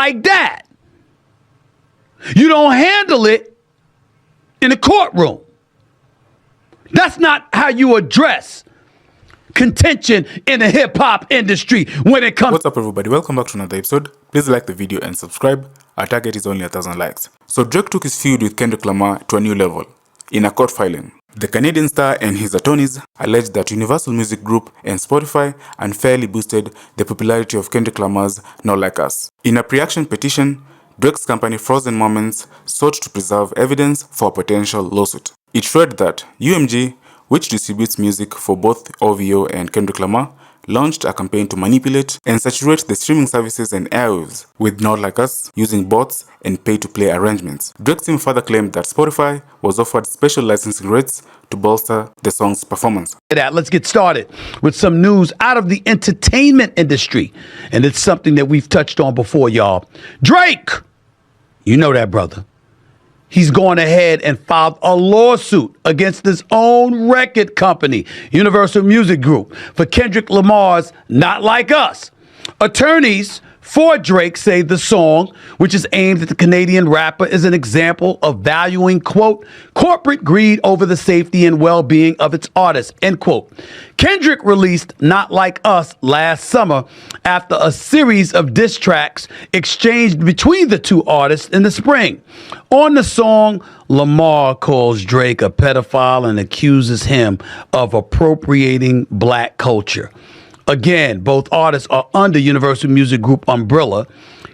like that. You don't handle it in the courtroom. That's not how you address contention in the hip-hop industry when it comes. What's up, everybody? Welcome back to another episode. Please like the video and subscribe. Our target is only 1,000 likes. So Drake took his feud with Kendrick Lamar to a new level in a court filing. The Canadian star and his attorneys alleged that Universal Music Group and Spotify unfairly boosted the popularity of Kendrick Lamar's Not Like Us. In a pre-action petition, Drake's company Frozen Moments sought to preserve evidence for a potential lawsuit. It read that UMG, which distributes music for both OVO and Kendrick Lamar, launched a campaign to manipulate and saturate the streaming services and airwaves with Not Like Us using bots and pay-to-play arrangements. Drake's team further claimed that Spotify was offered special licensing rates to bolster the song's performance. Let's get started with some news out of the entertainment industry. And it's something that we've touched on before, y'all. Drake, you know that brother. He's gone ahead and filed a lawsuit against his own record company, Universal Music Group, for Kendrick Lamar's Not Like Us. Attorneys for Drake say the song, which is aimed at the Canadian rapper, is an example of valuing, quote, corporate greed over the safety and well-being of its artists, end quote. Kendrick released Not Like Us last summer after a series of diss tracks exchanged between the two artists in the spring. On the song, Lamar calls Drake a pedophile and accuses him of appropriating black culture. Again, both artists are under Universal Music Group umbrella.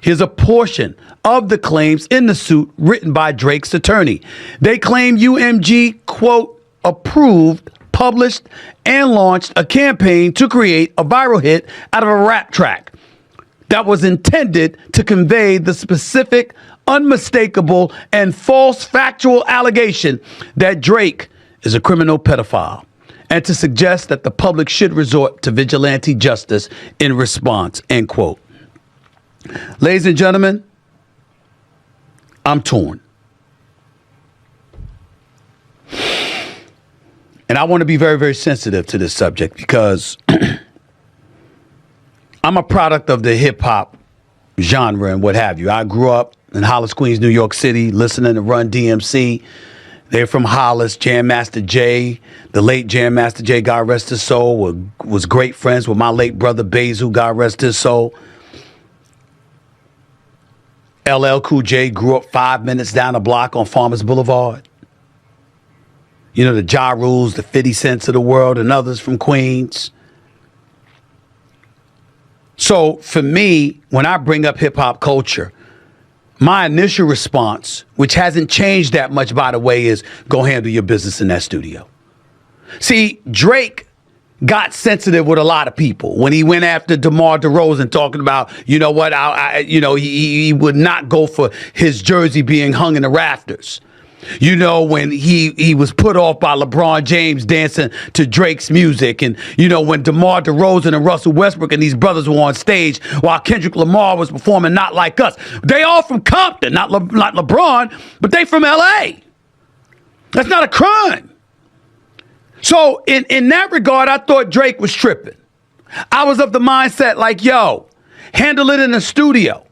Here's a portion of the claims in the suit written by Drake's attorney. They claim UMG, quote, approved, published, and launched a campaign to create a viral hit out of a rap track that was intended to convey the specific, unmistakable, and false factual allegation that Drake is a criminal pedophile, and to suggest that the public should resort to vigilante justice in response, end quote. Ladies and gentlemen, I'm torn. And I want to be very, very sensitive to this subject because I'm a product of the hip hop genre and what have you. I grew up in Hollis, Queens, New York City, listening to Run DMC. They're from Hollis. Jam Master Jay, the late Jam Master Jay, God rest his soul, was great friends with my late brother Basil, God rest his soul. LL Cool J grew up 5 minutes down the block on Farmers Boulevard. You know, the Ja Rules, the 50 Cents of the world, and others from Queens. So for me, when I bring up hip hop culture, my initial response, which hasn't changed that much, by the way, is go handle your business in that studio. See, Drake got sensitive with a lot of people when he went after DeMar DeRozan, talking about, you know what, he would not go for his jersey being hung in the rafters. You know, when he was put off by LeBron James dancing to Drake's music. And, you know, when DeMar DeRozan and Russell Westbrook and these brothers were on stage while Kendrick Lamar was performing Not Like Us. They all from Compton, not LeBron, but they from L.A. That's not a crime. So in that regard, I thought Drake was tripping. I was of the mindset like, yo, handle it in the studio.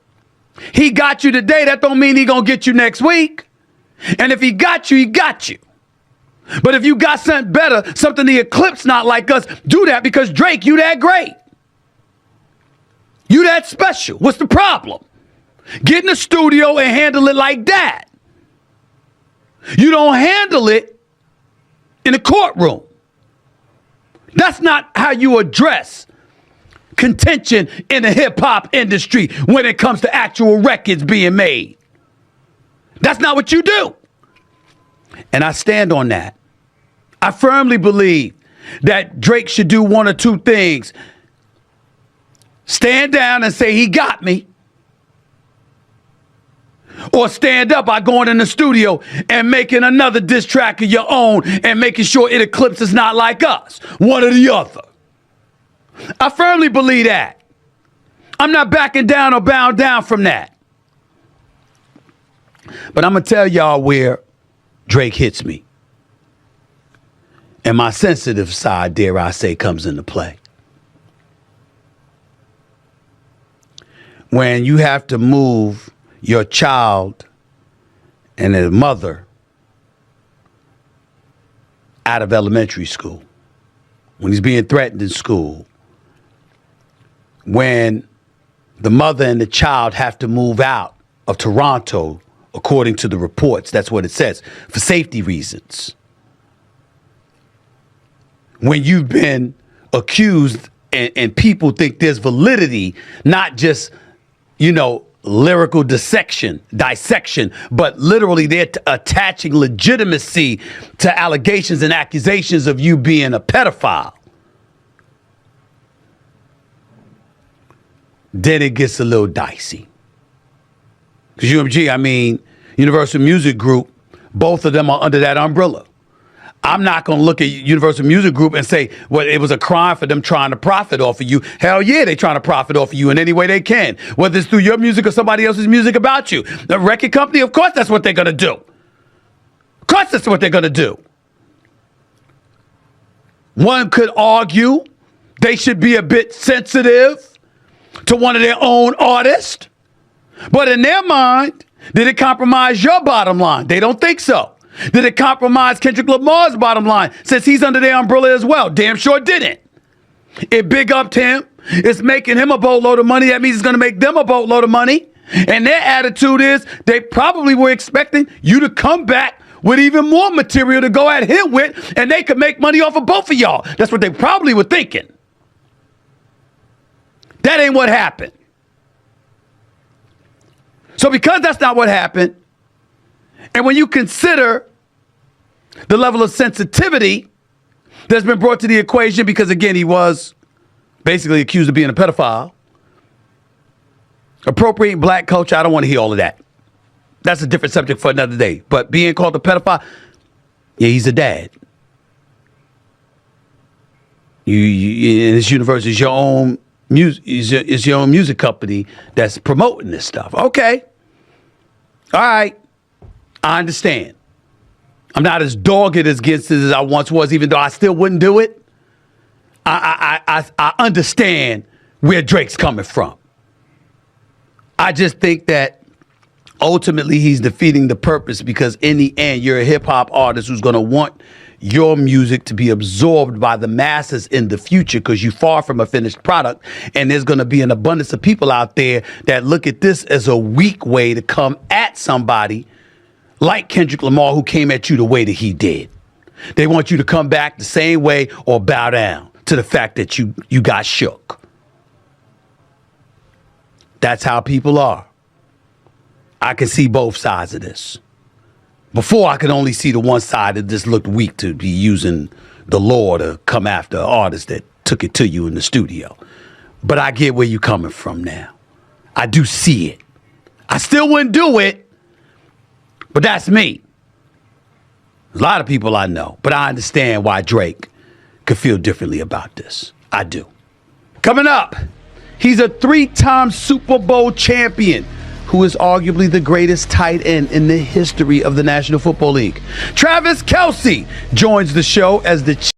He got you today. That don't mean he gonna get you next week. And if he got you, he got you. But if you got something better, something the eclipse Not Like Us, do that, because Drake, you that great. You that special. What's the problem? Get in the studio and handle it like that. You don't handle it in the courtroom. That's not how you address contention in the hip-hop industry when it comes to actual records being made. That's not what you do. And I stand on that. I firmly believe that Drake should do one or two things. Stand down and say, he got me. Or stand up by going in the studio and making another diss track of your own and making sure it eclipses Not Like Us. One or the other. I firmly believe that. I'm not backing down or bowing down from that. But I'm going to tell y'all where Drake hits me. And my sensitive side, dare I say, comes into play. when you have to move your child and their mother out of elementary school, when he's being threatened in school, when the mother and the child have to move out of Toronto, according to the reports, that's what it says, for safety reasons. When you've been accused and people think there's validity, not just, lyrical dissection, but literally they're attaching legitimacy to allegations and accusations of you being a pedophile. Then it gets a little dicey. Because UMG, Universal Music Group, both of them are under that umbrella. I'm not going to look at Universal Music Group and say, well, it was a crime for them trying to profit off of you. Hell yeah, they're trying to profit off of you in any way they can, whether it's through your music or somebody else's music about you. The record company, of course, that's what they're going to do. Of course, that's what they're going to do. One could argue they should be a bit sensitive to one of their own artists. But in their mind, did it compromise your bottom line? They don't think so. Did it compromise Kendrick Lamar's bottom line since he's under their umbrella as well? Damn sure didn't. It big upped him. It's making him a boatload of money. That means it's going to make them a boatload of money. And their attitude is they probably were expecting you to come back with even more material to go at him with, and they could make money off of both of y'all. That's what they probably were thinking. That ain't what happened. So because that's not what happened, and when you consider the level of sensitivity that's been brought to the equation, because again, he was basically accused of being a pedophile, appropriating black culture, I don't want to hear all of that. That's a different subject for another day. But being called a pedophile, yeah, he's a dad. You this universe is your own music, is your own music company that's promoting this stuff. Okay. All right. I understand. I'm not as dogged against it as I once was, even though I still wouldn't do it. I understand where Drake's coming from. I just think that ultimately he's defeating the purpose, because in the end, you're a hip hop artist who's going to want your music to be absorbed by the masses in the future, because you're far from a finished product. And there's going to be an abundance of people out there that look at this as a weak way to come at somebody like Kendrick Lamar, who came at you the way that he did. They want you to come back the same way or bow down to the fact that you got shook. That's how people are. I can see both sides of this. Before, I could only see the one side that just looked weak to be using the law to come after an artist that took it to you in the studio. But I get where you're coming from now. I do see it. I still wouldn't do it, but that's me. A lot of people I know, but I understand why Drake could feel differently about this. I do. Coming up, he's a 3-time Super Bowl champion who is arguably the greatest tight end in the history of the National Football League. Travis Kelce joins the show as the